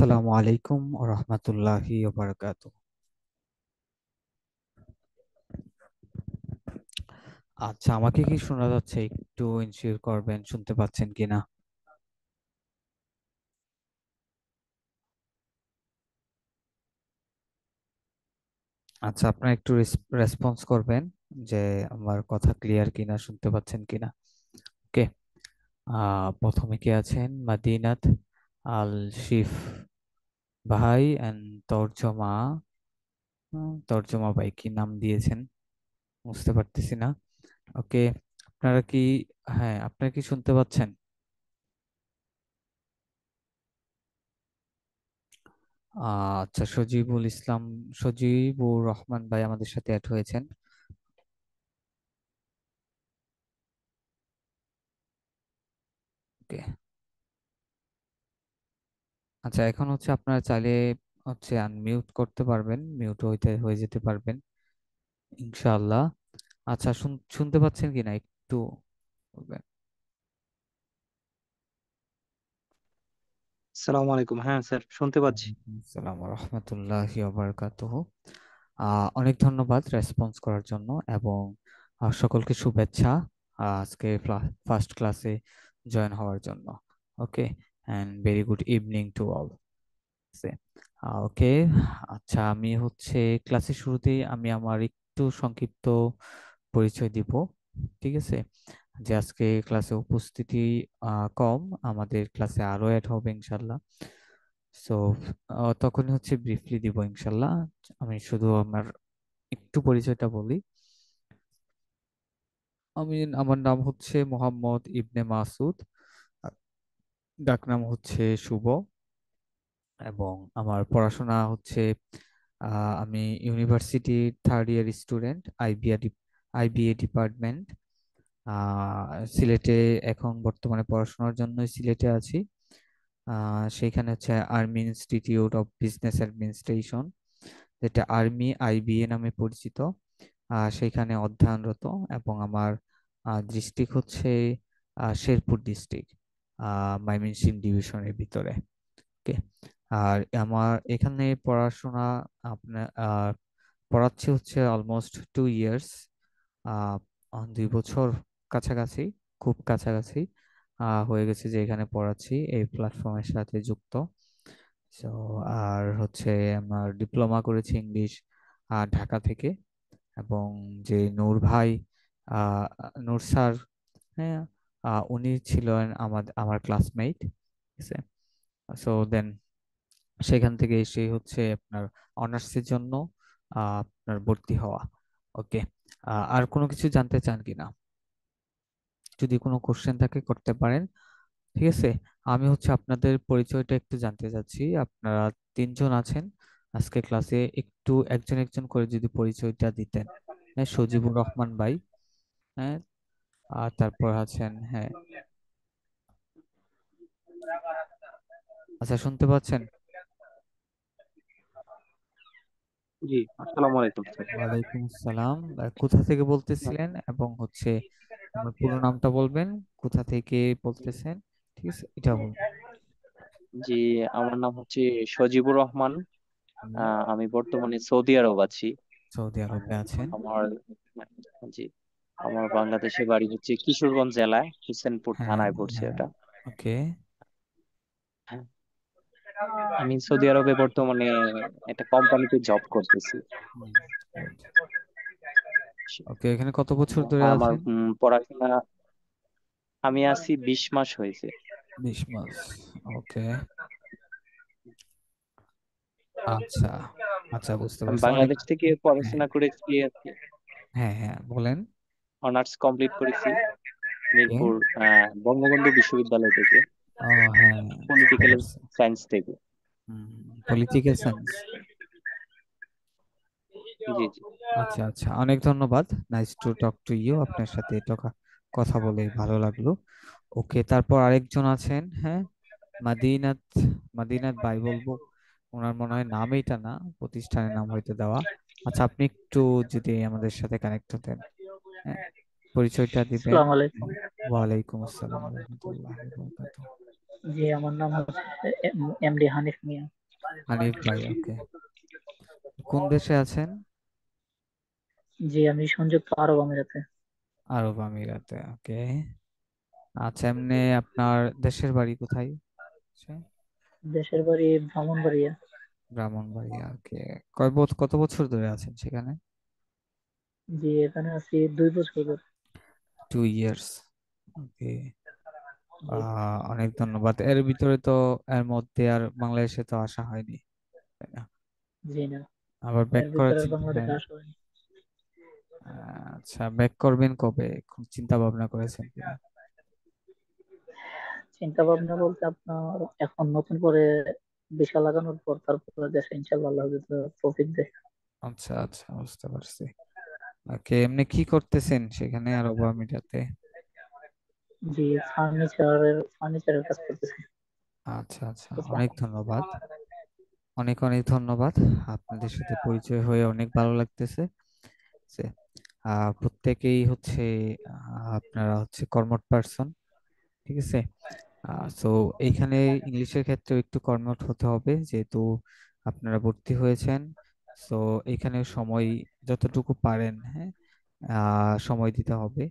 আসসালামু আলাইকুম ওয়া রাহমাতুল্লাহি ওয়া বারাকাতুহু। আচ্ছা, আমাকে কি শোনা যাচ্ছে? একটু ইনশিওর করবেন শুনতে পাচ্ছেন কিনা। আচ্ছা, আপনারা একটু রেসপন্স করবেন যে আমার কথা ক্লিয়ার কিনা, শুনতে পাচ্ছেন কিনা। ওকে। প্রথমে কে আছেন? মাদিনাত আল শিফ ভাই এন্ড তর্জমা। তর্জমা ভাই কি নাম দিয়েছেন বুঝতে পারতেছি না। ওকে। আপনারা কি, হ্যাঁ, আপনারা কি শুনতে পাচ্ছেন? আচ্ছা, সজিবুর রহমান ভাই আমাদের সাথে অ্যাড হয়েছেন। ওকে। আচ্ছা, এখন হচ্ছে আপনারা চাইলে হচ্ছে আনমিউট করতে পারবেন, মিউট হয়ে যেতে পারবেন ইনশাআল্লাহ। আচ্ছা, শুনতে পাচ্ছেন কিনা একটু বলবেন। সালাম আলাইকুম। হ্যাঁ স্যার, শুনতে পাচ্ছি। ওয়ালাইকুম আসসালাম ওয়া রাহমাতুল্লাহি ওয়া বারাকাতুহু। অনেক ধন্যবাদ রেসপন্স করার জন্য, এবং সকলকে শুভেচ্ছা আজকে ফার্স্ট ক্লাসে জয়েন হওয়ার জন্য। Okay, and very good evening to all. Okay. আচ্ছা, আমি হচ্ছে ক্লাসের শুরুতেই আমি আমার একটু সংক্ষিপ্ত পরিচয় দিব। ঠিক আছে, যে আজকে ক্লাসে উপস্থিতি কম, আমাদের ক্লাসে আরো অ্যাড হবে ইনশাল্লাহ। সো তখনই হচ্ছে ব্রিফলি দিব ইনশাল্লাহ। আমি শুধু আমার একটু পরিচয়টা বলি। আমার নাম হচ্ছে মোহাম্মদ ইবনে মাসুদ, আর ডাকনাম হচ্ছে শুভ। এবং আমার পড়াশোনা হচ্ছে, আমি university third year student, IBA department. সিলেটে এখন বর্তমানে পড়াশোনার জন্য সিলেটে আছি। সেইখানে হচ্ছে army institute of business administration, যেটা আর্মি আইবিএ নামে পরিচিত। সেইখানে অধ্যয়নরত। এবং আমার ডিস্ট্রিক্ট হচ্ছে শেরপুর ডিস্ট্রিক্ট, ময়মনসিংহ ডিভিশনের ভিতরে। ওকে। আর আমার এখানে পড়াশোনা আপনার পড়াচ্ছি হচ্ছে অলমোস্ট 2 ইয়ার্স, 2 বছর কাছাকাছি, খুব কাছাকাছি হয়ে গেছে যে এখানে পড়াচ্ছি, এই প্ল্যাটফর্মের সাথে যুক্ত। তো আর হচ্ছে আমার ডিপ্লোমা করেছি ইংলিশ ঢাকা থেকে। এবং যে নূর ভাই, নূর স্যার, হ্যাঁ, উনি ছিলেন আমার ক্লাসমেট। ঠিক আছে। সো দেন সেখান থেকে এসে হচ্ছে আপনার অনার্সের জন্য আপনার ভর্তি হওয়া। ওকে। আর কোনো কিছু জানতে চান কিনা? যদি কোনো কোশ্চেন থাকে করতে পারেন। ঠিক আছে। আমি হচ্ছে আপনাদের পরিচয়টা একটু জানতে চাচ্ছি। আপনারা তিনজন আছেন আজকে ক্লাসে, একটু একজন একজন করে যদি পরিচয়টা দিতেন। হ্যাঁ, সজিবুর রহমান ভাই। হ্যাঁ। আর তারপর আছেন, হ্যাঁ। আচ্ছা, শুনতে পাচ্ছেন? জি, আসসালামু আলাইকুম স্যার। ওয়ালাইকুম আসসালাম। কোথা থেকে বলতেছিলেন, এবং হচ্ছে আমার পুরো নামটা বলবেন, কোথা থেকে বলতেছেন, ঠিক আছে, এটা বলুন। জি, আমার নাম হচ্ছে সজিবুর রহমান। হুম, আমি বর্তমানে সৌদি আরব আছি। সৌদি আরবে আছেন। আমার জি, আমার বাংলাদেশে বাড়ি হচ্ছে কিশোরগঞ্জ জেলায়, হোসেনপুর হ্যাঁ, থানায় পড়ছে হ্যাঁ। ওটা। ওকে। হ্যাঁ, আমি সৌদি আরবে বর্তমানে একটা কোম্পানিতে জব করতেছি। ওকে, এখানে কত বছর ধরে আমার আছেন? পড়াশোনা, আমি আছি 20 মাস হয়েছে। 20 মাস। ওকে। আচ্ছা, আচ্ছা, বুঝতে আমি পারছি অনেক। বাংলাদেশ থেকে হ্যাঁ, পড়াশোনা করেছি আর কি। হ্যাঁ, হ্যাঁ, বলেন। অনার্স কমপ্লিট করেছি ওকে। মিরপুর বঙ্গবন্ধু বিশ্ববিদ্যালয় থেকে, ও, হ্যাঁ, বুঝতে পলিটিক্যাল পারছি। সায়েন্স থেকে। Political science. জি জি। আচ্ছা, আচ্ছা, অনেক ধন্যবাদ। Nice to talk to you, আপনার সাথে কথা বলে ভালো লাগলো। ওকে, তারপর আরেকজন আছেন, হ্যাঁ, মাদিনাত। মাদিনাত ভাই বলবো, ওনার মনে হয় নাম এটা না, প্রতিষ্ঠানের নাম হয়তো দেওয়া। আচ্ছা, আপনি একটু যদি আমাদের সাথে কানেক্ট হতেন, হ্যাঁ, পরিচয়টা দিবেন। আসসালামু আলাইকুম। ওয়ালাইকুম আসসালাম রহমতুল্লাহ বরকাতুহ। জি, আমার নাম হচ্ছে এমডি হানিফ মিয়া। হানিফ ভাই, ওকে। কোন দেশে আছেন? জি, আমি সংযুক্ত আরব আমিরাতে। আরব আমিরাতে, ওকে। আচ্ছা, এমনি আপনার দেশের বাড়ি কোথায়? আচ্ছা, দেশের বাড়ি ব্রাহ্মণবাড়িয়া। ব্রাহ্মণবাড়িয়া, ওকে। কত বছর ধরে আছেন সেখানে? জি, এখানে আছি 2 বছর ধরে। 2 ইয়ার্স, ওকে। জি। অনেক ধন্যবাদ। এর ভিতরে তো, এর মধ্যে আর বাংলাদেশে তো আসা হয়নি, তাই না? জি না, আবার ব্যাক এর করার ভিতরে আর চিন্তা, বাংলাদেশে হ্যাঁ। আসা হয়নি। আচ্ছা, ব্যাক করবেন কবে? কোন চিন্তা ভাবনা করেছেন কিনা? চিন্তা ভাবনা বলতে আপনার এখন নতুন করে ভিসা লাগানোর পর তারপরে দেশে ইনশাল্লাহ আল্লাহ যদি তৌফিক দেয়। আচ্ছা আচ্ছা, বুঝতে পারছি। ওকে, এমনি কি করতেছেন সেখানে আরব আমিরাতে? জি, ফার্নিচারের কাজ করতেছি। আচ্ছা আচ্ছা, অনেক ধন্যবাদ। অনেক অনেক ধন্যবাদ। আপনাদের সাথে পরিচয় হয়ে অনেক ভালো লাগতেছে। যে, প্রত্যেকেই হচ্ছে, আপনারা হচ্ছে কর্মঠ পার্সন, ঠিক আছে। সো এইখানে ইংলিশের ক্ষেত্রে একটু কর্মঠ হতে হবে, যেহেতু আপনারা ভর্তি হয়েছেন। সো এইখানে সময় যতটুকু পারেন, হ্যাঁ, সময় দিতে হবে,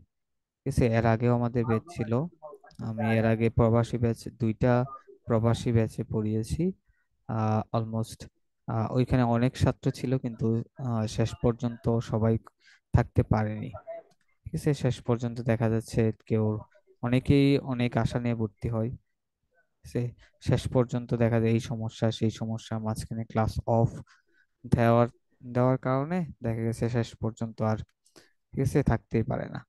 ঠিক আছে। এর আগেও আমাদের ব্যাচ ছিল, আমি এর আগে প্রবাসী ব্যাচ, দুইটা প্রবাসী ব্যাচে পড়িয়েছি। অলমোস্ট ওইখানে অনেক ছাত্র ছিল, কিন্তু শেষ পর্যন্ত সবাই থাকতে পারেনি, ঠিক আছে। শেষ পর্যন্ত দেখা যাচ্ছে কেউ, অনেকেই অনেক আশা নিয়ে ভর্তি হয়, সে শেষ পর্যন্ত দেখা যায় এই সমস্যা সেই সমস্যা, মাঝখানে ক্লাস অফ দেওয়ার দেওয়ার কারণে দেখা গেছে শেষ পর্যন্ত আর, ঠিক আছে, থাকতেই পারে না।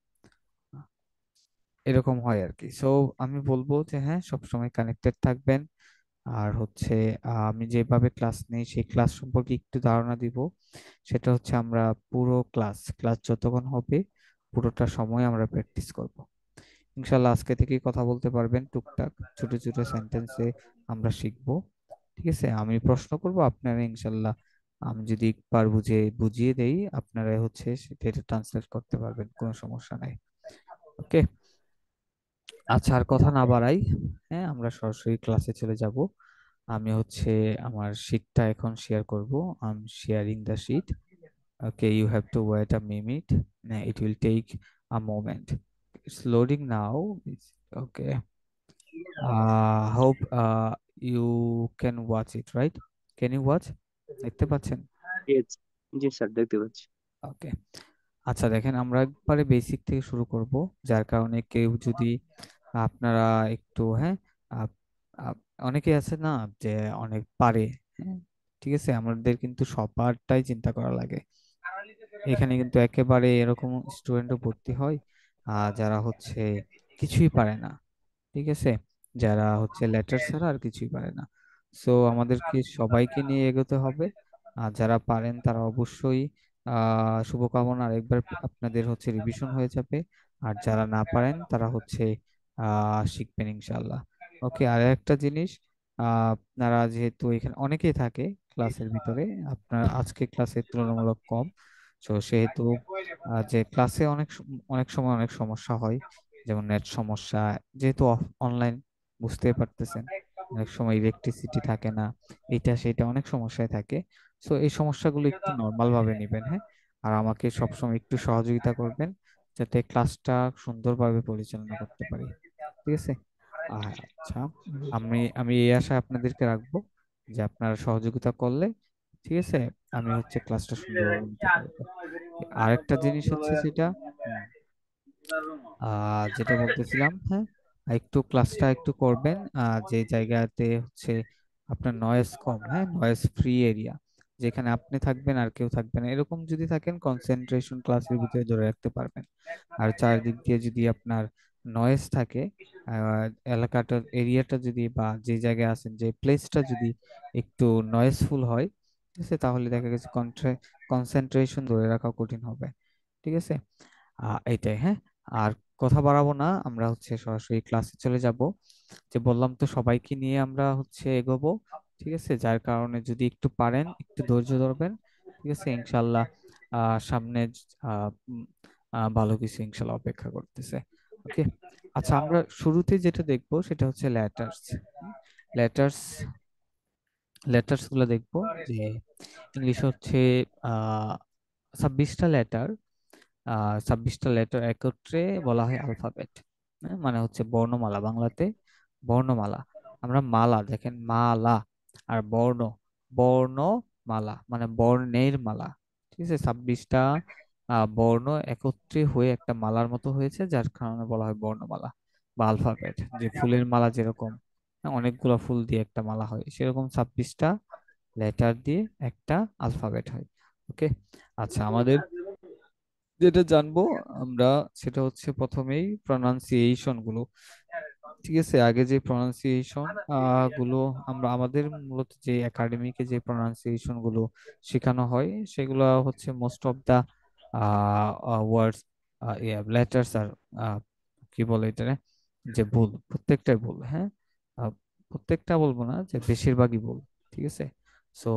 এরকম হয় আর কি। সো আমি বলবো যে হ্যাঁ, সবসময় কানেক্টেড থাকবেন। আর হচ্ছে, আমি যেভাবে ক্লাস নেই সেই ক্লাস সম্পর্কে একটু ধারণা দিব। সেটা হচ্ছে, আমরা পুরো ক্লাস ক্লাস যতক্ষণ হবে পুরোটা সময় আমরা প্র্যাকটিস করব। ইনশাল্লাহ আজকে থেকেই কথা বলতে পারবেন টুকটাক, ছোট ছোট সেন্টেন্সে আমরা শিখবো, ঠিক আছে। আমি প্রশ্ন করব, আপনারা ইনশাল্লাহ, আমি যদি একবার বুঝিয়ে দেই, আপনারা হচ্ছে সেটা ট্রান্সলেট করতে পারবেন, কোনো সমস্যা নাই। ওকে। আচ্ছা, আর কথা না বাড়াই, হ্যাঁ, আমরা সরাসরি ক্লাসে চলে যাব। আমি হচ্ছে আমার শিটটা এখন শেয়ার করব। I am sharing the sheet. Okay, you have to wait a minute, it will take a moment, it's loading now. Okay, hope you can watch it, right? Can you watch? দেখতে পাচ্ছেন? জি জি sir, দেখতে পাচ্ছি। ওকে। আচ্ছা, দেখেন, আমরা একবারে basic থেকে শুরু করব, যার কারণে কেউ যদি, আপনারা একটু, হ্যাঁ, আপ- আপ- অনেকে আছে না, যে অনেক পারে, হ্যাঁ, ঠিক আছে, আমাদের কিন্তু সবারটাই চিন্তা করা লাগে। এখানে কিন্তু একেবারে এরকম স্টুডেন্টও ভর্তি হয় যারা হচ্ছে কিছুই পারে না, ঠিক আছে, যারা হচ্ছে লেটার ছাড়া আর কিছুই পারে না। সো আমাদেরকে সবাইকে নিয়ে এগোতে হবে। আর যারা পারেন তারা অবশ্যই, শুভকামনা, আরেকবার আপনাদের হচ্ছে রিভিশন হয়ে যাবে। আর যারা না পারেন তারা হচ্ছে শিখবেন ইনশাল্লাহ। ওকে, আর একটা জিনিস, আপনারা যেহেতু এখানে অনেকেই থাকে ক্লাসের ভিতরে, আপনার আজকে ক্লাসে তুলনামূলক কম, তো সেহেতু যে ক্লাসে অনেক সময় অনেক সমস্যা হয়, যেমন নেট সমস্যা, যেহেতু অনলাইন, বুঝতেই পারতেছেন, অনেক সময় ইলেকট্রিসিটি থাকে না, এটা সেটা অনেক সমস্যায় থাকে। সো এই সমস্যাগুলো একটু নর্মাল ভাবে নেবেন, হ্যাঁ। আর আমাকে সবসময় একটু সহযোগিতা করবেন, যাতে ক্লাসটা সুন্দরভাবে পরিচালনা করতে পারি, ঠিক আছে। আচ্ছা, আমি আমি এই আশা আপনাদেরকে রাখবো, যে আপনারা সহযোগিতা করলে, ঠিক আছে, আমি হচ্ছে ক্লাসটা সুন্দরভাবে নিতে পারবো। আরেকটা জিনিস হচ্ছে যেটা, হুম, যেটা বলতেছিলাম, হ্যাঁ, একটু ক্লাসটা একটু করবেন যে জায়গাতে হচ্ছে আপনার নয়েজ কম, হ্যাঁ, নয়েজ ফ্রি এরিয়া, যেখানে আপনি থাকবেন আর কেউ থাকবে না, এরকম যদি থাকেন কনসেন্ট্রেশন ক্লাসের ভিতরে ধরে রাখতে পারবেন। আর চারদিক দিয়ে যদি আপনার নয়েজ থাকে, এলাকাটা এরিয়াটা যদি, বা যে জায়গায় আছেন যে প্লেসটা যদি একটু নয়েজফুল হয়, ঠিক আছে, তাহলে দেখা গেছে কনসেন্ট্রেশন ধরে রাখা কঠিন হবে, ঠিক আছে। এইটাই, হ্যাঁ। আর কথা বাড়াবো না, আমরা হচ্ছে সরাসরি ক্লাসে চলে যাব। যে বললাম তো, সবাইকে নিয়ে আমরা হচ্ছে এগোবো, ঠিক আছে। যার কারণে যদি একটু পারেন, একটু ধৈর্য ধরবেন, ঠিক আছে, ইনশাল্লাহ সামনে ভালো কিছু ইনশাল্লাহ অপেক্ষা করতেছে। ওকে, আচ্ছা আমরা শুরুতে যেটা দেখবো সেটা হচ্ছে লেটার্স। লেটার্স লেটার্স গুলো দেখবো, যে ইংলিশ হচ্ছে আহ 26টা লেটার। 26টা লেটার একত্রে বলা হয় আলফাবেট। মানে হচ্ছে বর্ণমালা, বাংলাতে বর্ণমালা। আমরা মালা, দেখেন মালা, আর বর্ণ, বর্ণমালা মানে বর্ণের মালা। ঠিক আছে, 26টা বর্ণ একত্রে হয়ে একটা মালার মতো হয়েছে, যার কারণে বলা হয় বর্ণমালা বা আলফাবেট। যে ফুলের মালা যেরকম, অনেকগুলো ফুল দিয়ে একটা মালা হয়, সেরকম 26টা লেটার দিয়ে একটা আলফাবেট হয়। ওকে, আচ্ছা আমাদের যেটা জানবো আমরা সেটা হচ্ছে প্রথমেই প্রনাউন্সিয়েশন গুলো। ঠিক আছে, আগে যে প্রনাউন্সিয়েশন গুলো আমরা আমাদের মূলত যে একাডেমিকে যে প্রনাউন্সিয়েশন গুলো শেখানো হয়, সেগুলো হচ্ছে most of the words, letters আর কি বলে এটা, যে ভুল, প্রত্যেকটাই ভুল। হ্যাঁ, আহ, প্রত্যেকটা বলবো না, যে বেশিরভাগই ভুল। ঠিক আছে, সো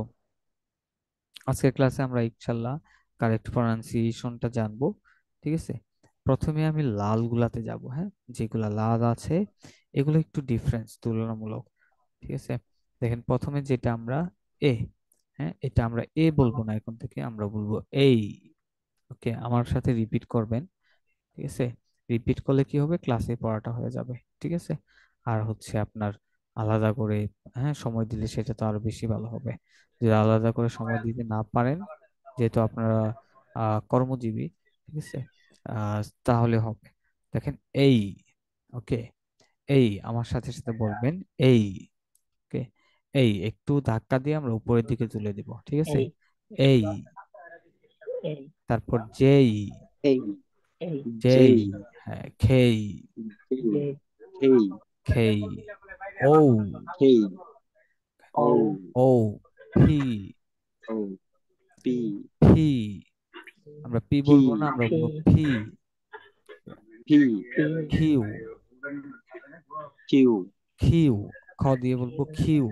আজকের ক্লাসে আমরা ইনশাল্লাহ কারেক্ট প্রনাউন্সিয়েশনটা জানবো। ঠিক আছে, প্রথমে আমি লাল গুলাতে যাব। হ্যাঁ, যেগুলা লাল আছে এগুলো একটু ডিফারেন্স তুলনামূলক। ঠিক আছে, দেখেন প্রথমে যেটা আমরা এ, হ্যাঁ এটা আমরা এ বলবো না, এখন থেকে আমরা বলবো এই। ওকে, আমার সাথে রিপিট করবেন। ঠিক আছে, রিপিট করলে কি হবে, ক্লাসে পড়াটা হয়ে যাবে। ঠিক আছে, আর হচ্ছে আপনার আলাদা করে সময় দিলে সেটা তো আরো বেশি ভালো হবে। যদি আলাদা করে সময় দিতে না পারেন, যেহেতু আপনারা কর্মজীবী, ঠিক আছে, তাহলে হবে। দেখেন এই, ওকে, এই আমার সাথে সাথে বলবেন এই। ওকে, এই একটু ধাক্কা দিয়ে আমরা উপরের দিকে তুলে দিব। ঠিক আছে, এই এই। এই তারপর যেই, এই, এই যেই, যেই, হ্যাঁ খেই, যেই, এই এই, খেই, ও, এই, ও ও, ও, ফি, ও, পি, ফি, আমরা পি পি, বলবো না, আমরা পি বলবো ফি। P, P Q, Q, Q, খ দিয়ে বলবো Q,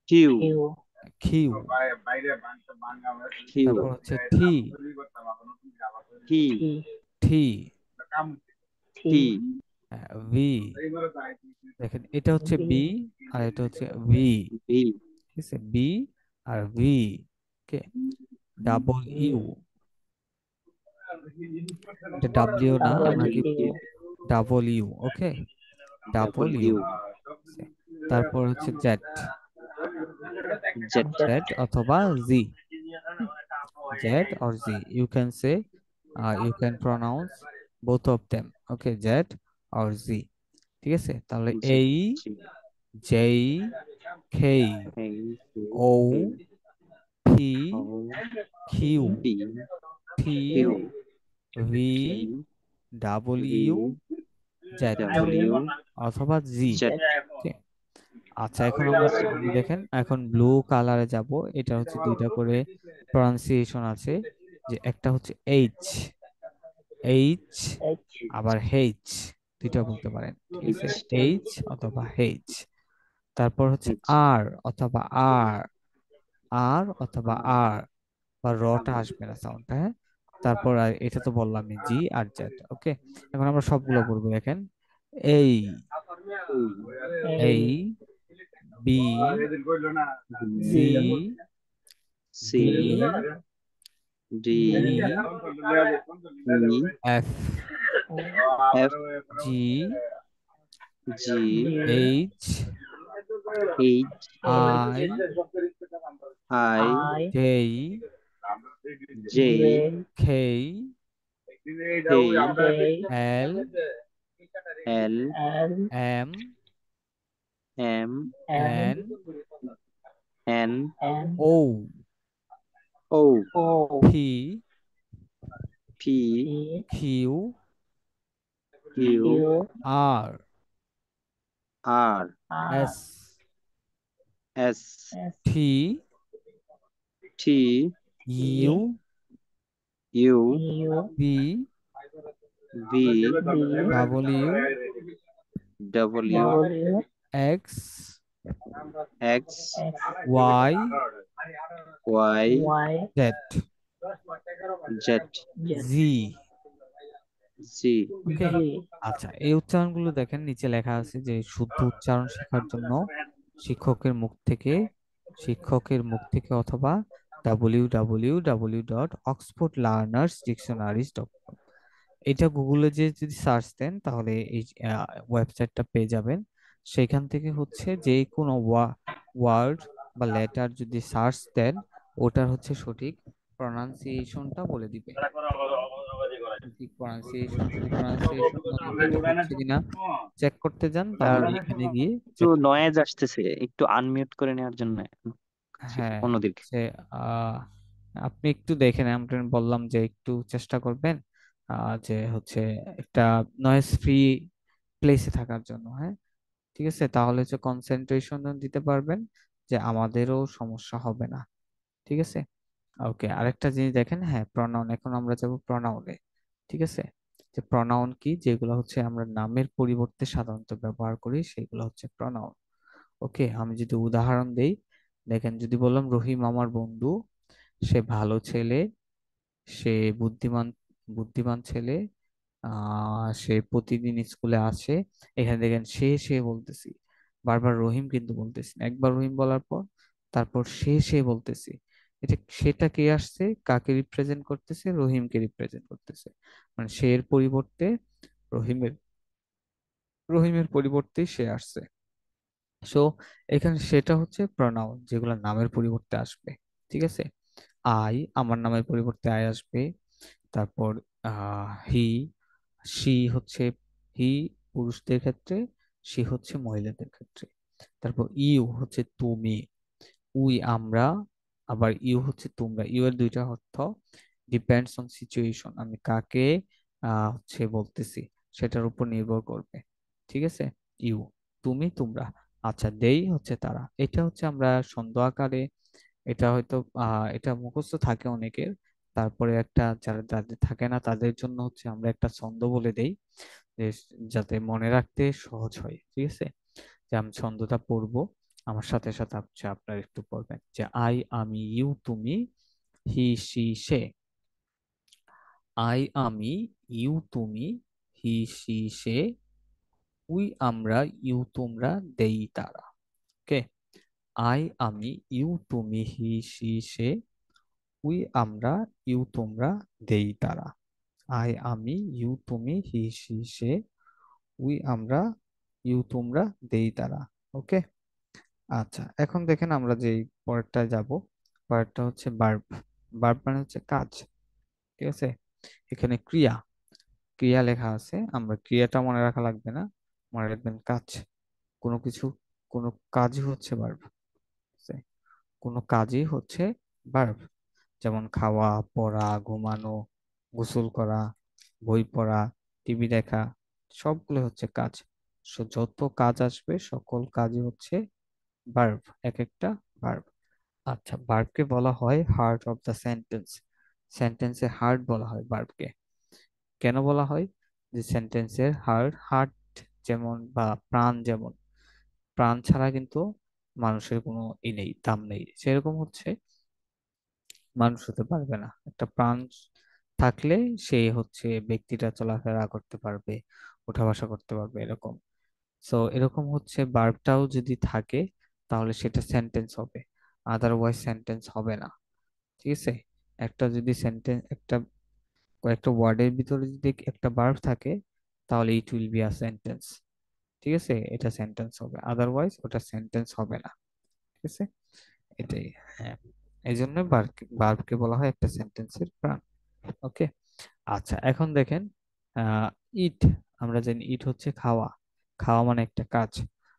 Q, Q Q. Q, তারপর হচ্ছে টি, টি, টি টি, টি টি, ভি। দেখেন এটা হচ্ছে ভি বি, আর এটা হচ্ছে ভি। ভি, ঠিক আছে, বি আর V. Okay, double V U, এটা ডাব্লিউ না, ডাবল আমরা কি U double U. Okay, double double U. U, তারপর হচ্ছে জেড, জেড, জেড জেড অথবা জি, Z or Z, you can say, you can pronounce both of them. Okay, Z or Z. ঠিক আছে, তাহলে জেড, এই, জি, জেই, খেই, A, O, A, P, O, Q, P, T, Q, V, T, double V, U, Z W, অথবা জি। Z, আচ্ছা এখন আমরা দেখেন এখন ব্লু কালারে যাব। এটা হচ্ছে দুইটা করে প্রনাউন্সিয়েশন আছে, যে একটা হচ্ছে এইচ, এইচ, এইচ আবার এইচ, দুইটা বলতে পারেন। ঠিক এইচ, আছে, এইচ অথবা এইচ। তারপর হচ্ছে এইচ, আর অথবা আর, আর অথবা আর, আর, বা রটা আসবে না সাউন্ডটা। হ্যাঁ, তারপর আর এটা তো বললামই, জি আর জেড। ওকে, এখন আমরা সবগুলো বলবো। দেখেন A, A A, B, B, C, B C, D, D, E, E, F, F, G, G, G H, H, I, I, I J, J, J K, K, K L, L, L M, M, M N, N, N O, O, O P, P, P Q, Q, Q R, R, R S, S, S T, T, T U, U, U B, V, B W, W, W X, X, X Y, Y, Y Z, Z, Z জি। জি। ওকে। জি। আচ্ছা, এই উচ্চারণগুলো দেখেন, নিচে লেখা আছে যে শুদ্ধ উচ্চারণ শেখার জন্য শিক্ষকের মুখ থেকে শিক্ষকের মুখ থেকে অথবা www.oxfordlearnersdictionaries.com, এটা গুগলে যে যদি সার্চ দেন তাহলে এই ওয়েবসাইটটা পেয়ে যাবেন। সেখান থেকে হচ্ছে যে কোনো ওয়ার্ড বা লেটার যদি সার্চ দেন, ওটার হচ্ছে সঠিক প্রনাউন্সিয়েশনটা বলে দিবে। সঠিক প্রনাউন্সিয়েশন, যদি প্রনাউন্সিয়েশন ঠিক হচ্ছে কিনা চেক করতে যান আর তাহলে এখানে গিয়ে একটু চেক। নয়েজ আসতেছে, একটু আনমিউট করে নেওয়ার জন্য হ্যাঁ, অন্যদিকে। যে আহ, আপনি একটু দেখেন, আমি বললাম যে একটু চেষ্টা করবেন যে হচ্ছে একটা নয়েজ ফ্রি প্লেসে থাকার জন্য। হ্যাঁ, ঠিক আছে, তাহলে হচ্ছে কনসেন্ট্রেশন দিতে পারবেন, যে আমাদেরও সমস্যা হবে না। ঠিক আছে। ওকে, আরেকটা জিনিস দেখেন, হ্যাঁ প্রনাউন, এখন আমরা যাব প্রনাউনে। ঠিক আছে, যে প্রনাউন কি, যেগুলো হচ্ছে আমরা নামের পরিবর্তে সাধারণত ব্যবহার করি সেগুলো হচ্ছে প্রনাউন। ওকে, আমি যদি উদাহরণ দেই, দেখেন যদি বললাম রহিম আমার বন্ধু, সে ভালো ছেলে, সে বুদ্ধিমান বুদ্ধিমান ছেলে, সে প্রতিদিন স্কুলে আসে। এখানে দেখেন সে বলতেছি, বারবার রহিম কিন্তু বলতেছি না। একবার রহিম বলার পর তারপর সে বলতেছি। এটা সেটা কে আসছে, কাকে রিপ্রেজেন্ট করতেছে, রহিমকে রিপ্রেজেন্ট করতেছে। মানে সে এর পরিবর্তে রহিমের রহিমের পরিবর্তে সে আসছে। সো এখানে সেটা হচ্ছে প্রনাউন, যেগুলো নামের পরিবর্তে আসবে। ঠিক আছে, আই, আমার নামের পরিবর্তে আই আসবে। তারপর হি, সি হচ্ছে, হি পুরুষদের ক্ষেত্রে, সি হচ্ছে মহিলাদের ক্ষেত্রে। তারপর ইউ হচ্ছে তুমি, উই আমরা, আবার ইউ হচ্ছে তোমরা। ইউ এর দুইটা অর্থ, ডিপেন্ডস অন সিচুয়েশন, আমি কাকে হচ্ছে বলতেছি সেটার উপর নির্ভর করবে। ঠিক আছে, ইউ, তুমি, তোমরা। আচ্ছা, দেই হচ্ছে তারা। এটা হচ্ছে আমরা ছন্দ আকারে, এটা হয়তো এটা মুখস্থ থাকে অনেকের, তারপরে একটা যারা যাদের থাকে না তাদের জন্য হচ্ছে আমরা একটা ছন্দ বলে দেই, যে যাতে মনে রাখতে সহজ হয়। ঠিক আছে, যে আমি ছন্দটা পড়বো, আমার সাথে সাথে হচ্ছে আপনার একটু পড়বেন, যে আই আমি, ইউ তুমি, হি সি সে। আই আমি, ইউ তুমি, হি সি সে, উই আমরা, ইউ তোমরা, দেই তারা। ওকে, আই আমি, ইউ তুমি, হি সি সে, উই আমরা, ইউ তোমরা, দেই তারা। আই আমি, ইউ তুমি, হি সি সে, উই আমরা, ইউ তোমরা, দেই তারা। ওকে। আচ্ছা, এখন দেখেন আমরা যে পরেরটা যাব, পরেরটা হচ্ছে ভার্ব। ভার্ব মানে হচ্ছে কাজ। ঠিক আছে, এখানে ক্রিয়া, ক্রিয়া লেখা আছে, আমরা ক্রিয়াটা মনে রাখা লাগবে না, মনে রাখবেন কাজ। কোনো কিছু, কোনো কাজই হচ্ছে ভার্ব। কোনো কাজই হচ্ছে ভার্ব, যেমন খাওয়া, পড়া, ঘুমানো, গোসল করা, বই পড়া, টিভি দেখা, সবগুলো হচ্ছে কাজ। যত কাজ আসবে সকল কাজই হচ্ছে ভার্ব, এক একটা ভার্ব। আচ্ছা, ভার্বকে বলা হয় হার্ট অফ দ্য সেন্টেন্স। সেন্টেন্সের হার্ট বলা হয় ভার্বকে। কেন বলা হয় যে সেন্টেন্সের হার্ট? হার্ট যেমন বা প্রাণ, যেমন প্রাণ ছাড়া কিন্তু মানুষের কোনো নেই, দাম নেই, সেরকম হচ্ছে মানুষ হতে পারবে না। একটা প্রাণ থাকলে সেই হচ্ছে ব্যক্তিটা চলাফেরা করতে পারবে, ওঠা বসা করতে পারবে, এরকম। সো এরকম হচ্ছে ভার্বটাও যদি থাকে তাহলে সেটা সেন্টেন্স হবে, আদারওয়াইজ সেন্টেন্স হবে না। ঠিক আছে, একটা যদি সেন্টেন্স, একটা কয়েকটা ওয়ার্ডের ভিতরে যদি একটা ভার্ব থাকে তাহলে it will be a sentence. ঠিক আছে, এটা সেন্টেন্স হবে, আদারওয়াইজ ওটা সেন্টেন্স হবে না। ঠিক আছে, এটাই। হ্যাঁ, এই জন্য ভার্বকে বলা হয় একটা সেন্টেন্সের প্রাণ। ওকে। আচ্ছা, এখন দেখেন ইট, আমরা জানি ইট হচ্ছে খাওয়া। খাওয়া মানে একটা কাজ,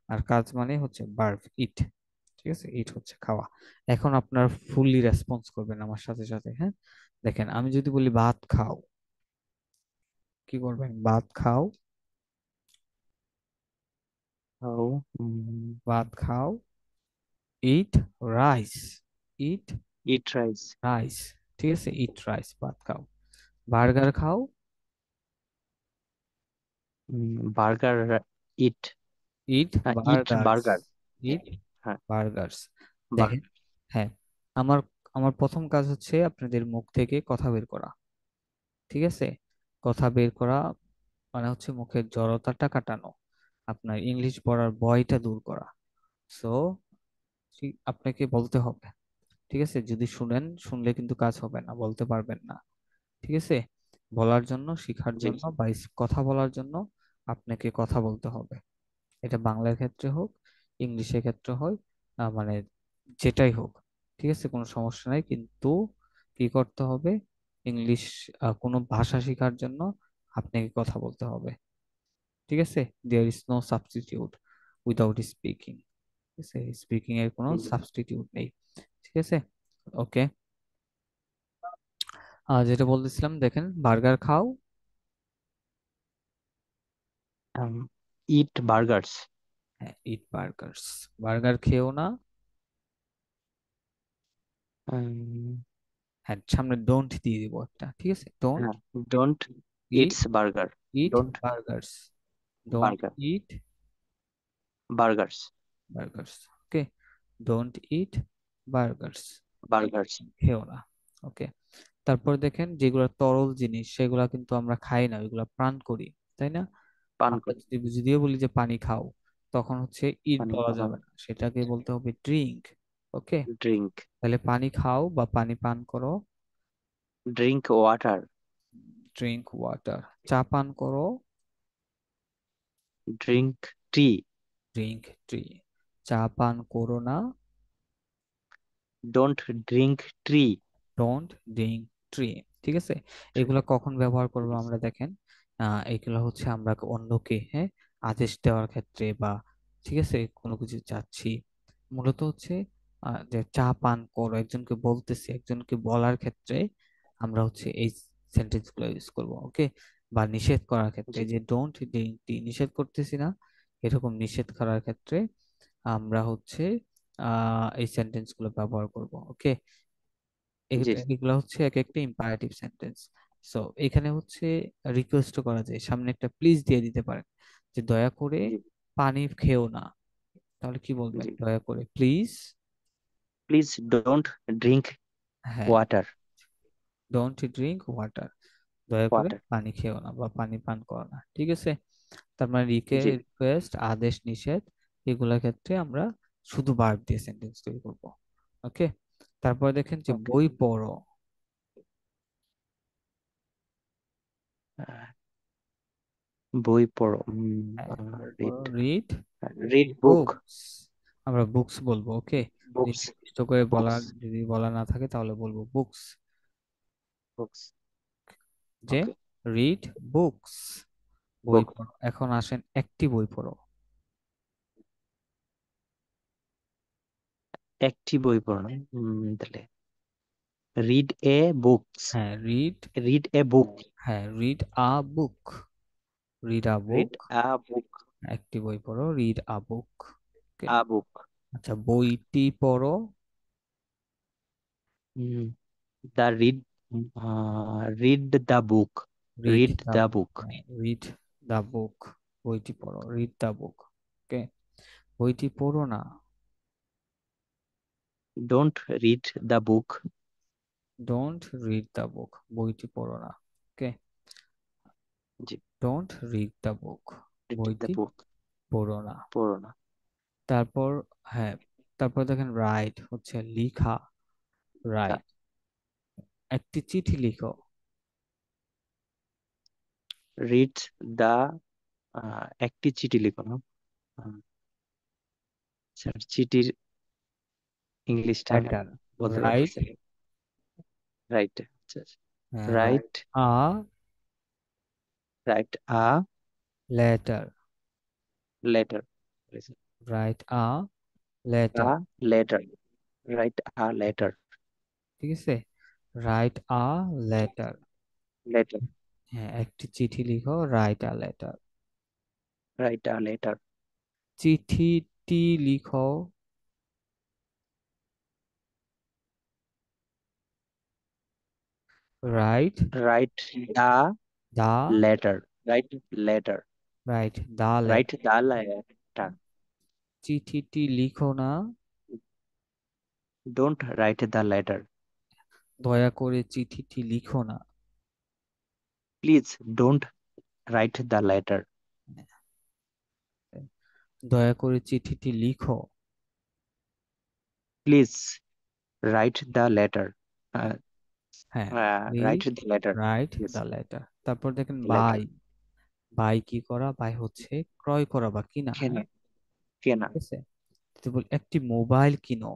আর কাজ মানে হচ্ছে ভার্ব ইট। ঠিক আছে, ইট হচ্ছে খাওয়া। এখন আপনার ফুললি রেসপন্স করবেন আমার সাথে সাথে। হ্যাঁ, দেখেন আমি যদি বলি ভাত খাও, কি করবেন? ভাত খাও, খাও, ভাত খাও। ইট রাইস, ইট ইট রাইস, রাইস। ঠিক আছে, ইট রাইস, ভাত খাও। বার্গার খাও, বার্গার, ইট, ইট ইট বার্গার্স, বার্গার। ইট হ্যাঁ, বার্গার্স। দেখেন, বার্গার। হ্যাঁ, আমার আমার প্রথম কাজ হচ্ছে আপনাদের মুখ থেকে কথা বের করা। ঠিক আছে, কথা বের করা, মানে হচ্ছে মুখের জড়তাটা কাটানো, আপনার ইংলিশ পড়ার ভয়টা দূর করা। সো আপনাকে বলতে হবে, ঠিক আছে? যদি শুনেন, শুনলে কিন্তু কাজ হবে না, বলতে পারবেন না, ঠিক আছে? বলার জন্য, শেখার জি জন্য বা কথা বলার জন্য আপনাকে কথা বলতে হবে। এটা বাংলার ক্ষেত্রে হোক, ইংলিশের ক্ষেত্রে হয়, মানে যেটাই হোক, ঠিক আছে, কোনো সমস্যা নাই। কিন্তু কি করতে হবে, ইংলিশ, কোনো ভাষা শেখার জন্য আপনাকে কথা বলতে হবে, ঠিক আছে? There is no substitute without speaking, ঠিক আছে? স্পিকিং এর কোনো জি। সাবস্টিটিউট নেই, ঠিক আছে? ওকে। যেটা বলতেছিলাম, দেখেন, বার্গার খাও। ইট বার্গার্স। হ্যাঁ, ইট বার্গার্স। বার্গার খেও না। হ্যাঁ, সামনে ডোন্ট দিয়ে দিব একটা, ঠিক আছে? ডোন্ট হ্যাঁ, don't it it's burger. It don't burghers. Don't burger it burghers burghers. Okay, don't it burghers. Burghers. খেও না। ওকে। তারপর দেখেন, যেগুলো তরল জিনিস সেগুলা কিন্তু আমরা খাই না, ওইগুলা পান করি, তাই না? পান আমরা করি। যদিও বলি যে পানি খাও, তখন হচ্ছে ইট পানি বলা খাওয়া। যাবে না, সেটাকে বলতে হবে ড্রিঙ্ক। ওকে। ড্রিঙ্ক। তাহলে পানি খাও বা পানি পান করো। Drink water. Drink water. চা পান করো। Drink tea. Drink tea. চা পান করো না। Don't drink tree. Don't drink tree. ঠিক আছে? এগুলো কখন ব্যবহার করবো আমরা, দেখেন, এগুলো হচ্ছে আমরা অন্যকে, হ্যাঁ, আদেশ দেওয়ার ক্ষেত্রে বা, ঠিক আছে, কোনো কিছু চাচ্ছি, মূলত হচ্ছে যে চা পান করো, একজনকে বলতেছি, একজনকে বলার ক্ষেত্রে আমরা হচ্ছে এই সেন্টেন্স গুলো ইউজ করবো। ওকে। বা নিষেধ করার ক্ষেত্রে, জি যে ডোন্ট ড্রিঙ্ক টি, নিষেধ করতেছি না, এরকম নিষেধ করার ক্ষেত্রে আমরা হচ্ছে এই সেন্টেন্স গুলো ব্যবহার করব। ওকে। জি এগুলো হচ্ছে এক একটা ইম্পারেটিভ সেন্টেন্স। সো এখানে হচ্ছে রিকোয়েস্ট করা যায়, সামনে একটা প্লিজ দিয়ে দিতে পারেন, যে দয়া করে জি পানি খেও না। তাহলে কি বলবেন? জি। দয়া করে, প্লিজ। প্লিজ ডোন্ট ড্রিঙ্ক হ্যাঁ, ওয়াটার। Don't drink water. দয়া করে ওয়াটার। পানি খেও না বা পানি পান করো না, ঠিক আছে? তার মানে জি। রিকোয়েস্ট, আদেশ, নিষেধ, এগুলোর ক্ষেত্রে আমরা শুধু ভার্ব দিয়ে সেন্টেন্স তৈরি করব। ওকে। তারপর দেখেন যে ওকে। বই পড়ো। বই পড়ো। হ্যাঁ, বই পড়ো, রিড। রিড রিড বুক। বুকস। আমরা বুকস বলবো। ওকে। বুকস। নির্দিষ্ট করে বুকস। বলার, যদি বলা না থাকে তাহলে বলবো বুকস। বুকস। যে ওকে। রিড বুকস, বই বুক। পড়ো। এখন আসেন, একটি বই পড়ো। একটি বই পড়ো না। তাহলে রিড এ বুকস। হ্যাঁ, রিড। Read a book. হ্যাঁ, read a book. Read a book. Read a book. একটি বই পড়ো, রিড আ বুক। ওকে। আ বুক। আচ্ছা, বইটি পড়ো। The read. Read the book. Read read the the book. Book. Read the book. বইটি পড়ো, রিড দা বুক। ওকে। বইটি পড়ো না। Don't read the book. Don't read the book. বইটি পড়ো না। ওকে। জি। Don't read the book. Read the বইটি বুক। পড়ো না। পড়ো না। তারপর, হ্যাঁ, তারপর দেখেন রাইট হচ্ছে লিখা। রাইট। একটি চিঠি লিখো। Read the. একটি চিঠি লিখো না। স্যার, চিঠির ইংলিশটা লেটার। বলতে রাইট। পারতেছি। রাইট। হ্যাঁ, write write. A write a letter. Letter. Write a a letter. Letter. Write a letter. ঠিক আছে? Write a letter. লেটার। হ্যাঁ, একটি চিঠি লিখো, write a letter. Write a letter. চিঠিটি লিখো। Write write the the letter. Write letter. Write the write letter. The letter. চিঠিটি লিখো না। Don't write the letter. দয়া করে চিঠিটি লিখো না। Please don't write the letter. দয়া করে চিঠিটি লিখো। Please write the letter. হ্যাঁ, write please the letter. Write yes, the letter. তারপর দেখেন লেটার। বাই। বাই কি করা? বাই হচ্ছে ক্রয় করা বা কিনা। কেনা, হ্যাঁ, কেনা। ঠিক আছে। তো বল একটি মোবাইল কিনো।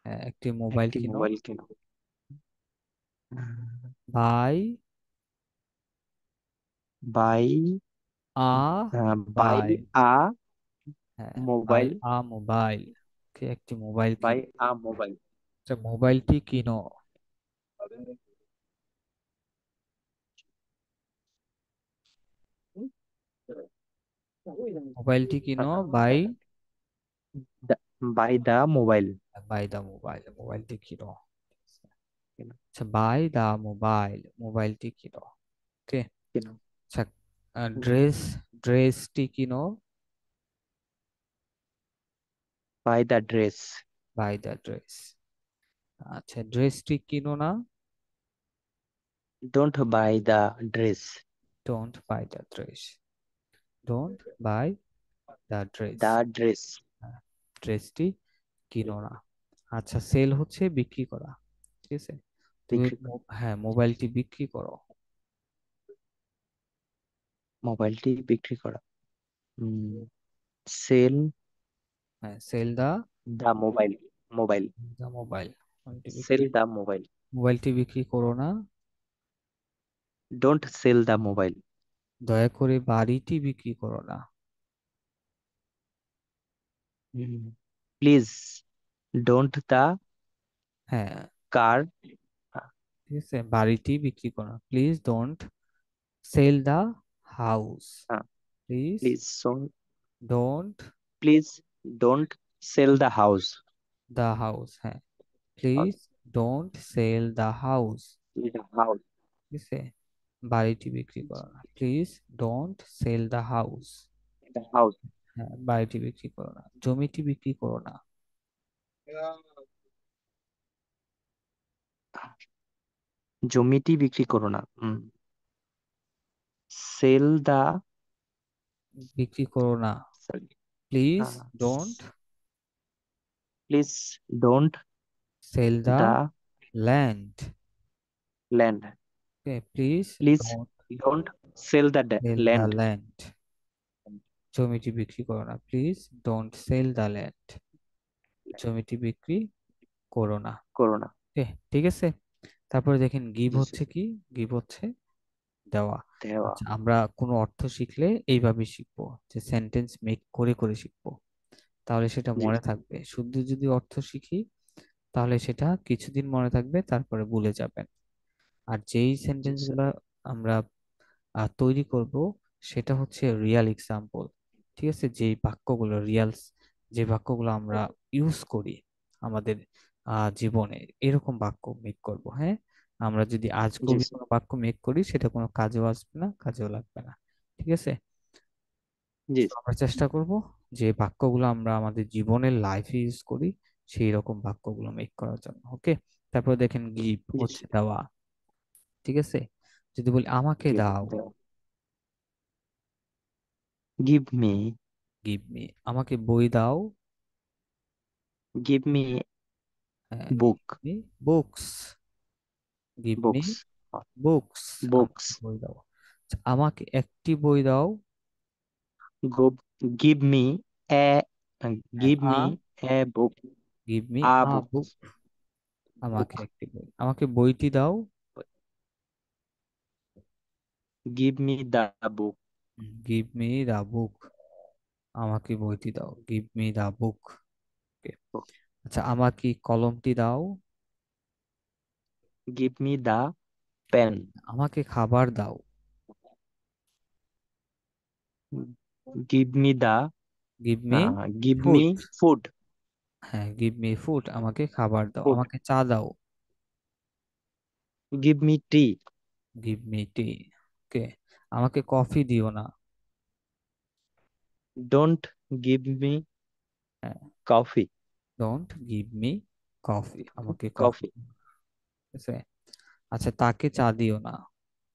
হ্যাঁ, একটি মোবাইল একটি কিনো। মোবাইল কেনা। Buy buy, buy buy. A হ্যাঁ, বাই মোবাইল। মোবাইল। একটি মোবাইল বাই কিনো। A mobile. আচ্ছা, মোবাইলটি কিনো। মোবাইলটি কিনো buy. Buy the mobile. Buy the mobile, মোবাইলটি কিনো। আচ্ছা, বাই দা মোবাইল, মোবাইলটি কিনো। ওকে। কেনা। আচ্ছা, ড্রেস, ড্রেসটি কিনো। Buy the dress. Buy the dress. আচ্ছা, ড্রেসটি কিনো না। Don't buy the dress. Don't buy the dress. Don't buy the dress. The dress. ড্রেসটি কিনো না। আচ্ছা, সেল হচ্ছে বিক্রি করা। ঠিক আছে। তুমি বিক্রি করা। হ্যাঁ, মোবাইলটি বিক্রি করো। মোবাইলটি বিক্রি করা। সেল হ্যাঁ, sell the. The mobile. Mobile. The mobile. মোবাইলটি সেল বিক্রি। The mobile. মোবাইলটি বিক্রি করো না। Don't sell the mobile. দয়া করে বাড়িটি বিক্রি করো না। প্লিজ ডোন্ট দা হ্যাঁ, কার। ঠিক আছে, বাড়িটি বিক্রি করো না। Please don't sell the house. Please please don't please don't sell the house. The house. হ্যাঁ, please don't sell the house. House. ঠিক আছে, বাড়িটি বিক্রি করো না। Please don't sell the house. House. হ্যাঁ, বাড়িটি বিক্রি করো না। জমিটি বিক্রি করো না। জমিটি বিক্রি করো না। Sell the. বিক্রি করো না। Please don't please don't sell the the land. Land. Okay, please please don't don't sell the sell the land. Land. জমিটি বিক্রি করো না। Please don't sell the land. জমিটি বিক্রি করো না। করো না। ওকে, ঠিক আছে। তারপরে দেখেন গিভ হচ্ছে কি? গিভ হচ্ছে দেওয়া। দেওয়া। আচ্ছা, আমরা কোনো অর্থ শিখলে এইভাবে শিখবো, যে সেন্টেন্স মেক করে করে শিখবো। তাহলে সেটা জি, মনে থাকবে। শুধু যদি অর্থ শিখি তাহলে সেটা কিছুদিন মনে থাকবে, তারপরে ভুলে যাবেন। আর যেই জি সেন্টেন্স স্যার। গুলা আমরা তৈরি করব, সেটা হচ্ছে রিয়াল এক্সাম্পল। ঠিক আছে, যেই বাক্যগুলো রিয়াল, যে বাক্যগুলো আমরা ইউজ করি আমাদের জীবনে, এরকম বাক্য মেক করব। হ্যাঁ, আমরা যদি জি আজগুবি স্যার। কোনো বাক্য মেক করি, সেটা কোনো কাজেও আসবে না, কাজেও লাগবে না। ঠিক আছে। জি, তো আমরা চেষ্টা করব যে বাক্যগুলো আমরা আমাদের জীবনের লাইফে ইউজ করি, সেই রকম বাক্যগুলো মেক করার জন্য। ওকে। তারপর দেখেন গিভ জি হচ্ছে স্যার। দেওয়া। ঠিক আছে, যদি বলি আমাকে গিভ দাও। দেওয়া। Give me. গিভ মি, আমাকে বই দাও। গিভ মি হ্যাঁ, book. Me books. Give me books. Books, books. আমাকে বই দাও। আচ্ছা, আমাকে একটি বই দাও। গিভ মি এ হ্যাঁ, give me a book. Give me a a book. Book. Book. আমাকে একটি বই, আমাকে বইটি দাও। Give me the book. Give me the book, আমাকে বইটি দাও। Give me the book. আচ্ছা, আমাকে কলমটি দাও। Give me the pen. আমাকে খাবার দাও। Give me the give me give me food. Food. হ্যাঁ, গিভ মি ফুড, আমাকে খাবার দাও। ফুড। আমাকে চা দাও। গিভ মি টি। গিভ মি টি। ওকে, আমাকে কফি দিও না। ডোন্ট গিভ মি হ্যাঁ, coffee. Don't give me coffee, আমাকে কফি। কফি। ঠিক আছে। আচ্ছা, তাকে চা দিও না।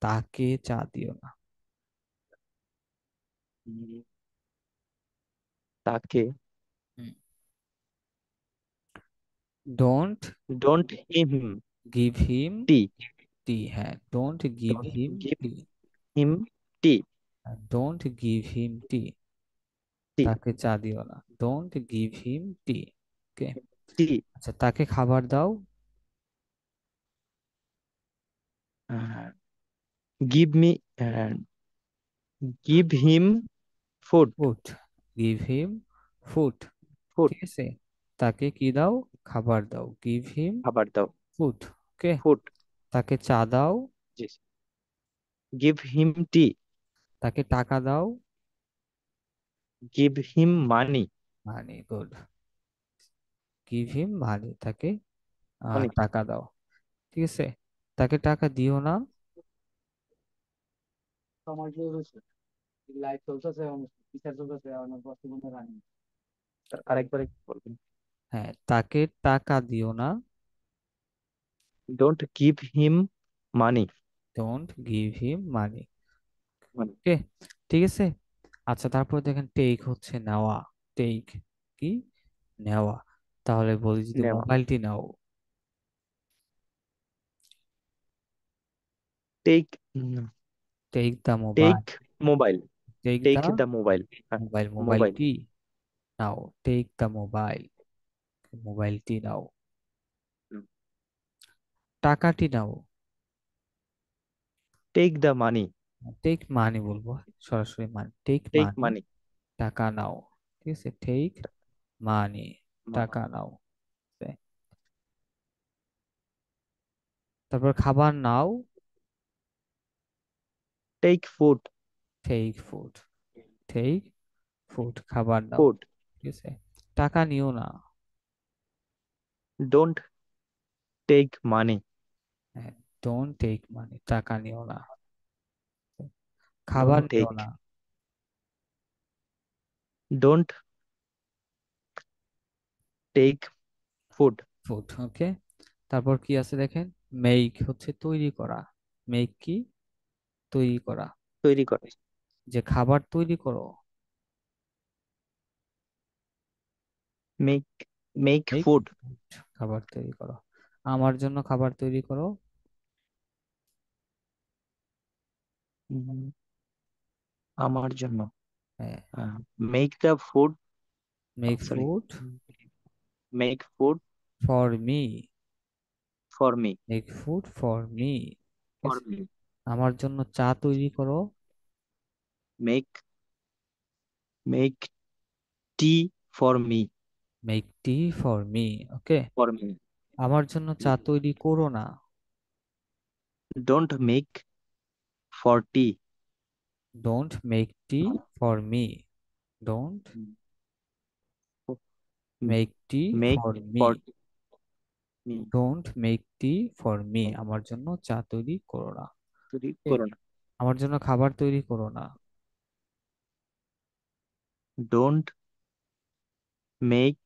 তাকে চা দিও না। উম, তাকে don't don't him give him tea tea. হ্যাঁ, don't give don't him give tea. Him tea don't give him tea. Tea তাকে চা দিও না, ডোন্ট গিভ হিম টি। ওকে। টি আচ্ছা, তাকে খাবার দাও। Give me give him food food. Give him food. Food ঠিক আছে, তাকে কি দাও? খাবার দাও। গিভ হিম খাবার দাও ফুড। ওকে। ফুড তাকে চা দাও। গিভ হিম টি তাকে টাকা দাও। গিভ হিম মানি মানি, গুড। গিভ হিম মানি, তাকে মানি টাকা দাও। ঠিক আছে, তাকে টাকা দিও না। আরেকবার একটু বলবেন হ্যাঁ, তাকে টাকা দিও না। Don't give him money don't give him money. Money okay, ঠিক আছে। আচ্ছা, তারপর দেখেন টেক হচ্ছে নেওয়া। টেক কি? নেওয়া। তাহলে বলি যদি নেওয়া মোবাইলটি নাও। Take take the mobile. Take mobile take take the the mobile mobile. Mobile মোবাইলটি নাও। Take the mobile. মোবাইলটি নাও। টাকাটি নাও। Take the money take money বলবো, সরাসরি মানি। Take take money. মানি টাকা নাও। ঠিক আছে, টেক মানি, টাকা নাও। তারপর খাবার নাও। Take food take food. Take food, খাবার নাও। ফুড ঠিক আছে, টাকা নিও না। ডোন্ট টেক মানি হ্যাঁ, ডোন্ট টেক মানি, টাকা নিও না। খাবার ডোন্ট নিও টেক না। Don't take food food. Okay. তারপর কি আছে দেখেন, মেক হচ্ছে তৈরি করা। মেক কি? তৈরি করা। তৈরি করে যে খাবার তৈরি করো। মেক মেক মেক ফুড খাবার তৈরি করো। আমার জন্য খাবার তৈরি করো। আমার জন্য হ্যাঁ, make the food make sorry food make food for me. For me make food for me. ঠিক ফর আছে, মি আমার জন্য চা তৈরি করো। Make make T for me make T for me. Okay. For me আমার জন্য চা তৈরি করো না। Don't make for T don't make T for me. Don't make T make for me. For me don't make T for me, আমার জন্য চা তৈরি করো না। তৈরি Okay? করো না আমার জন্য খাবার তৈরি করো না। Don't make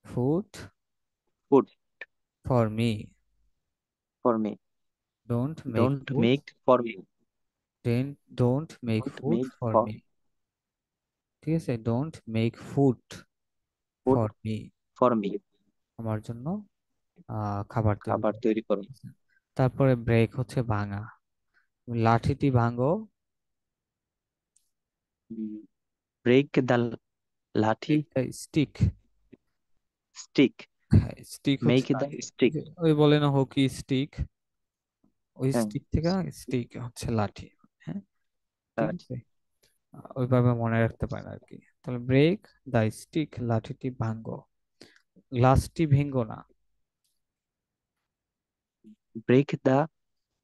food food for me. For me don't make don't food. Make for me don't make don't food make for for me. ঠিক আছে, don't make food food for me. For me আমার জন্য খাবার তৈরি খাবার করো। তৈরি করো তারপরে ব্রেক হচ্ছে ভাঙা। লাঠিটি ভাঙো। ব্রেক দ্য লাঠি স্টিক। স্টিক হ্যাঁ, স্টিক হচ্ছে মেক দ্য লাঠি। ওই স্টিক যে ওই বলে না হকি স্টিক, ওই হ্যাঁ স্টিক থেকে স্টিক হচ্ছে লাঠি। হ্যাঁ, ঠিক লাঠি আছে। ওইভাবে মনে রাখতে পারেন আর কি। তাহলে ব্রেক দা স্টিক, লাঠিটি ভাঙ্গো। গ্লাসটি ভেঙ্গো না। Break the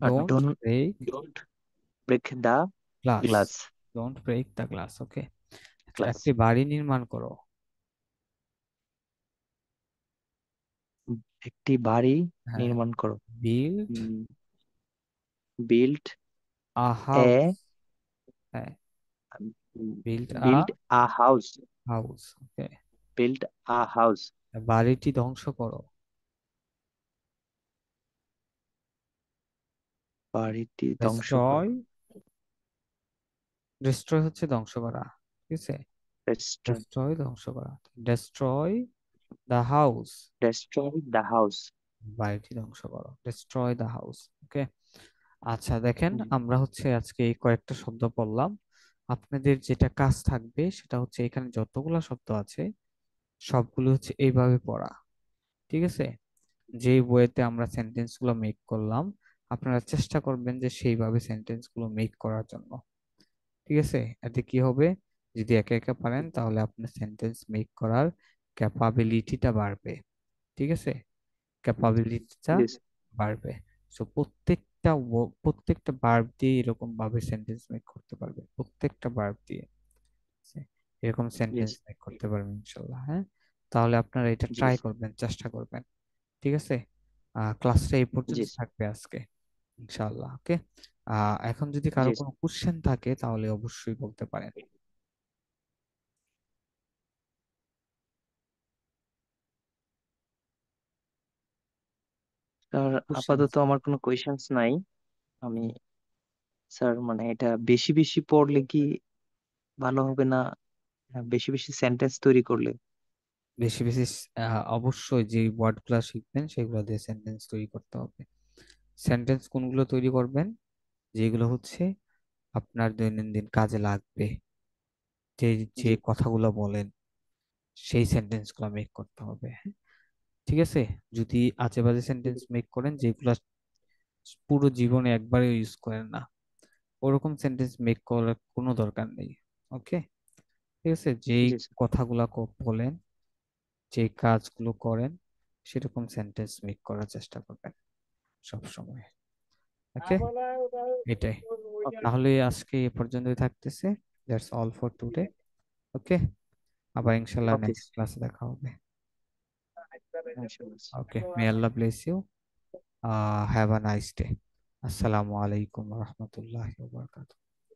don't don't break don't break the glass. Glass don't break the glass. Okay. আচ্ছা, গ্লাস একটি বাড়ি নির্মাণ করো। একটি বাড়ি হ্যাঁ, নির্মাণ করো build build a a house. হ্যাঁ, build a build a house house. Okay. Build a house বাড়িটি ধ্বংস করো। বাড়িটি ধ্বংস করা। ডেস্ট্রয়, ডিস্ট্রয় হচ্ছে ধ্বংস করা, ঠিক আছে? ডেস্ট্রয়। ডেস্ট্রয় ধ্বংস করা। Destroy the house, destroy the house. বাড়িটি ধ্বংস করো, ডেস্ট্রয় দ্য হাউস। ওকে। আচ্ছা দেখেন, জি আমরা হচ্ছে আজকে এই কয়েকটা শব্দ পড়লাম। আপনাদের যেটা কাজ থাকবে সেটা হচ্ছে এখানে যতগুলা শব্দ আছে সবগুলো হচ্ছে এইভাবে পড়া, ঠিক আছে? যে ওয়েতে আমরা সেন্টেন্স গুলো মেক করলাম, আপনারা চেষ্টা করবেন যে সেইভাবে সেন্টেন্স গুলো মেক করার জন্য, ঠিক আছে? এতে কি হবে, যদি একে একে পারেন তাহলে আপনার সেন্টেন্স মেক করার ক্যাপাবিলিটিটা বাড়বে, ঠিক আছে? ক্যাপাবিলিটিটা জি বাড়বে। সো প্রত্যেকটা ভার্ব দিয়ে এরকম ভাবে সেন্টেন্স মেক করতে পারবে, প্রত্যেকটা ভার্ব দিয়ে এরকম জি সেন্টেন্স মেক করতে পারবেন ইনশাল্লাহ। হ্যাঁ, তাহলে আপনারা এটা জি ট্রাই করবেন, চেষ্টা করবেন, ঠিক আছে? ক্লাসটা এই জি পর্যন্ত থাকবে আজকে ইনশাআল্লাহ। ওকে। এখন যদি জি কারো কোনো কোশ্চেন থাকে তাহলে অবশ্যই বলতে পারেন। স্যার, কোশ্চেন আপাতত আছে? আমার কোনো কোয়েশ্চেন্স নাই। আমি স্যার মানে এটা বেশি বেশি পড়লে কি ভালো হবে না, বেশি বেশি সেন্টেন্স তৈরি করলে? বেশি বেশি অবশ্যই যে ওয়ার্ডগুলো শিখবেন সেগুলো দিয়ে সেন্টেন্স তৈরি করতে হবে। সেন্টেন্স কোনগুলো তৈরি করবেন, যেগুলো হচ্ছে আপনার দৈনন্দিন কাজে লাগবে, যে যে জি কথাগুলো বলেন সেই সেন্টেন্স গুলো মেক করতে হবে, হ্যাঁ? ঠিক আছে। যদি আজে বাজে সেন্টেন্স মেক করেন যেগুলো পুরো জীবনে একবারে ইউজ করেন না, ওরকম সেন্টেন্স মেক করার কোনো দরকার নেই। ওকে, ঠিক আছে। যেই জি স্যার। কথাগুলো বলেন, যে কাজগুলো করেন, সেরকম সেন্টেন্স মেক করার চেষ্টা করবেন সব সময়। ওকে, এটাই। ওকে। তাহলে আজকে এ পর্যন্তই থাকতেছে। That's all for today. Okay, আবার ইনশাল্লাহ ওকে। নেক্সট ক্লাসে দেখা হবে। ইনশাআল্লাহ। Okay, may Allah bless you. Have a nice day. আসসালামু আলাইকুম রহমতুল্লাহ।